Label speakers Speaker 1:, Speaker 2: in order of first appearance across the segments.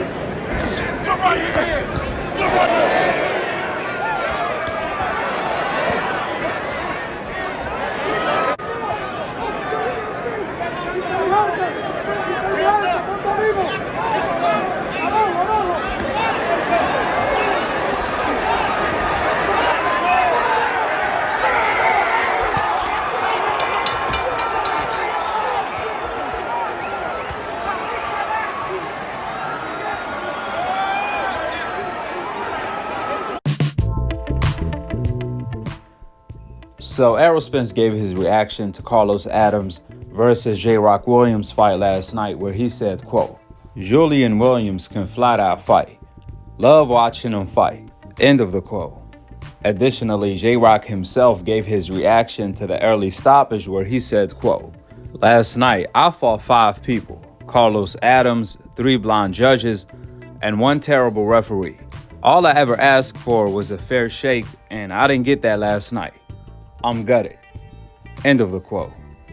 Speaker 1: Come right here. Come right here.
Speaker 2: So Errol Spence gave his reaction to Carlos Adams versus J-Rock Williams fight last night, where he said, quote, "Julian Williams can flat out fight. Love watching him fight." End of the quote. Additionally, J-Rock himself gave his reaction to the early stoppage, where he said, quote, "Last night, I fought 5 people, Carlos Adams, 3 blind judges, and 1 terrible referee. All I ever asked for was a fair shake, and I didn't get that last night. I'm gutted." End of the quote.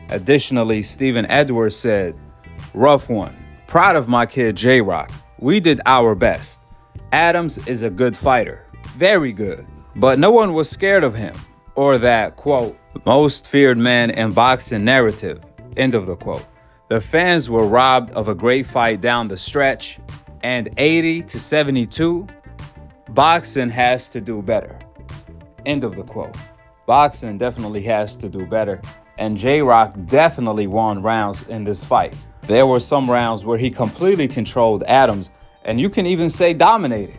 Speaker 2: Additionally, Stephen Edwards said, "Rough one. Proud of my kid J-Rock. We did our best. Adams is a good fighter. Very good. But no one was scared of him, or that, quote, most feared man in boxing narrative." End of the quote. The fans were robbed of a great fight down the stretch, and 80-72, boxing has to do better. End of the quote. Boxing definitely has to do better, and J-Rock definitely won rounds in this fight. There were some rounds where he completely controlled Adams, and you can even say dominated.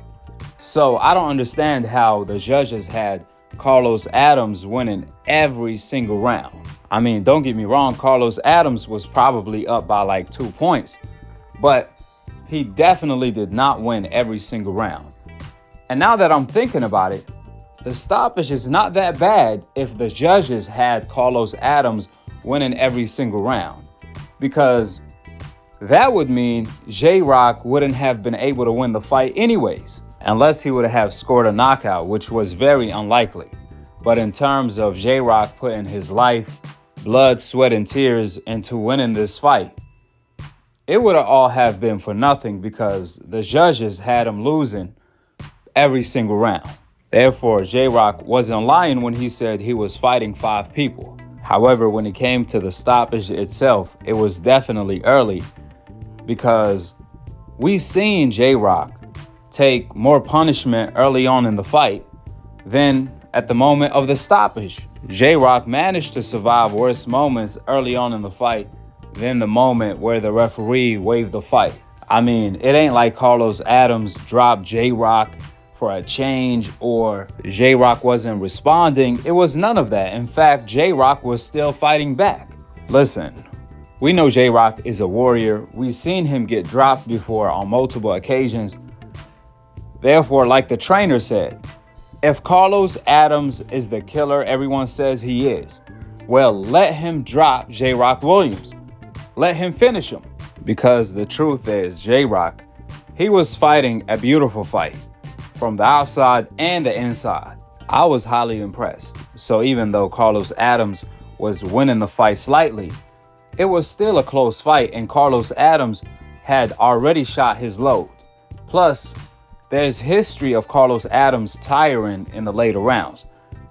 Speaker 2: So I don't understand how the judges had Carlos Adams winning every single round. I mean, don't get me wrong, Carlos Adams was probably up by like 2 points, but he definitely did not win every single round. And now that I'm thinking about it, the stoppage is not that bad if the judges had Carlos Adams winning every single round, because that would mean J-Rock wouldn't have been able to win the fight anyways, unless he would have scored a knockout, which was very unlikely. But in terms of J-Rock putting his life, blood, sweat, and tears into winning this fight, it would all have been for nothing because the judges had him losing every single round. Therefore, J-Rock wasn't lying when he said he was fighting 5 people. However, when it came to the stoppage itself, it was definitely early because we seen J-Rock take more punishment early on in the fight than at the moment of the stoppage. J-Rock managed to survive worse moments early on in the fight than the moment where the referee waved the fight. I mean, it ain't like Carlos Adams dropped J-Rock for a change or J-Rock wasn't responding. It was none of that. In fact, J-Rock was still fighting back. Listen, we know J-Rock is a warrior. We've seen him get dropped before on multiple occasions. Therefore, like the trainer said, if Carlos Adams is the killer everyone says he is, well, let him drop J-Rock Williams. Let him finish him. Because the truth is, J-Rock, he was fighting a beautiful fight from the outside and the inside. I was highly impressed. So even though Carlos Adams was winning the fight slightly, it was still a close fight, and Carlos Adams had already shot his load. Plus, there's history of Carlos Adams tiring in the later rounds.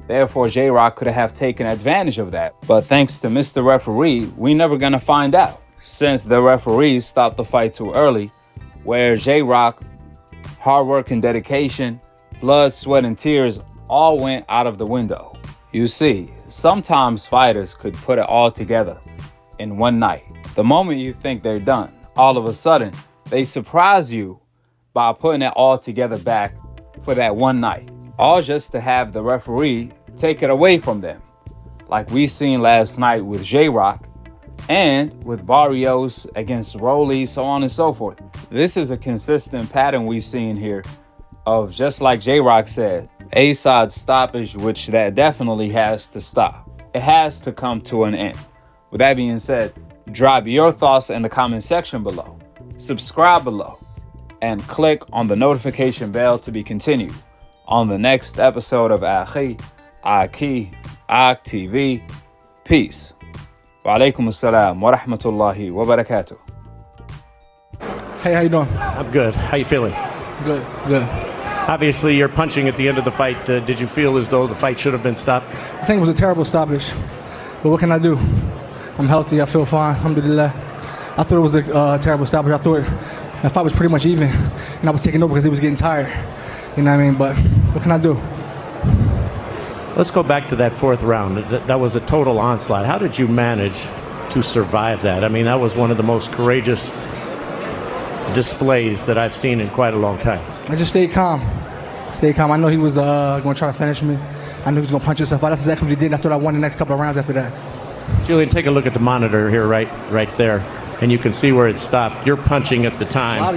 Speaker 2: Therefore, J-Rock could have taken advantage of that. But thanks to Mr. Referee, we never gonna find out, since the referees stopped the fight too early, where J-Rock, hard work and dedication, blood, sweat, and tears all went out of the window. You see, sometimes fighters could put it all together in one night. The moment you think they're done, all of a sudden, they surprise you by putting it all together back for that one night. All just to have the referee take it away from them. Like we seen last night with J-Rock and with Barrios against Rolly, so on and so forth. This is a consistent pattern we've seen here of, just like J-Rock said, A-side stoppage, which that definitely has to stop. It has to come to an end. With that being said, drop your thoughts in the comment section below. Subscribe below and click on the notification bell to be continued on the next episode of Akhi, TV. Peace. Wa alaikum assalam wa rahmatullahi wa barakatuh.
Speaker 3: Hey, how you doing?
Speaker 4: I'm good. How you feeling?
Speaker 3: Good, good.
Speaker 4: Obviously, you're punching at the end of the fight. Did you feel as though the fight should have been stopped?
Speaker 3: I think it was a terrible stoppage, but what can I do? I'm healthy. I feel fine. Alhamdulillah. I thought it was a terrible stoppage. I thought the fight was pretty much even, and I was taking over because he was getting tired. You know what I mean? But what can I do?
Speaker 4: Let's go back to that 4th round. That was a total onslaught. How did you manage to survive that? I mean, that was one of the most courageous displays that I've seen in quite a long time.
Speaker 3: I just stayed calm. Stayed calm. I know he was going to try to finish me. I knew he was going to punch himself out. That's exactly what he did. I thought I won the next couple of rounds after that.
Speaker 4: Julian, take a look at the monitor here, right there, and you can see where it stopped. You're punching at the time.
Speaker 3: Why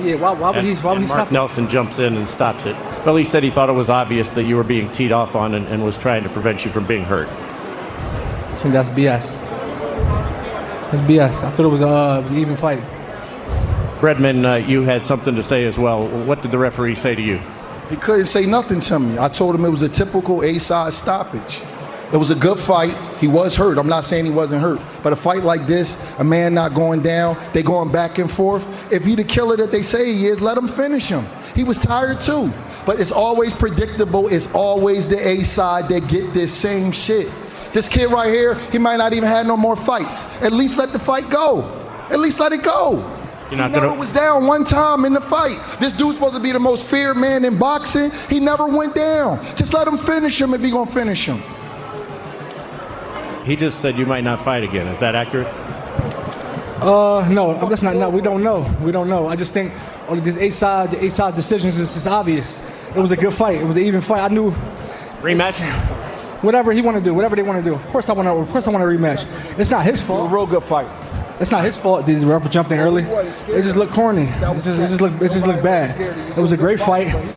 Speaker 3: would he
Speaker 4: Mark
Speaker 3: stop?
Speaker 4: Nelson jumps in and stops it. Well, he said he thought it was obvious that you were being teed off on and was trying to prevent you from being hurt.
Speaker 3: I think that's BS. That's BS. I thought it was an even fight.
Speaker 4: Bredman, you had something to say as well. What did the referee say to you?
Speaker 1: He couldn't say nothing to me. I told him it was a typical A-side stoppage. It was a good fight. He was hurt. I'm not saying he wasn't hurt. But a fight like this, a man not going down, they going back and forth. If he the killer that they say he is, let him finish him. He was tired too. But it's always predictable. It's always the A-side that get this same shit. This kid right here, he might not even have no more fights. At least let the fight go. At least let it go.
Speaker 4: You're not
Speaker 1: He never was down one time in the fight. This dude's supposed to be the most feared man in boxing. He never went down. Just let him finish him if he gonna finish him.
Speaker 4: He just said you might not fight again. Is that accurate?
Speaker 3: No, that's not. No, we don't know. We don't know. I just think all of these A-side decisions is obvious. It was a good fight. It was an even fight. I knew.
Speaker 4: Rematch?
Speaker 3: Whatever he want to do, whatever they want to do. Of course I want to rematch. It's not his
Speaker 1: A
Speaker 3: fault.
Speaker 1: real good fight.
Speaker 3: It's not his fault. Did the referee jump in early? It just looked corny. It just looked bad. It was a great fight.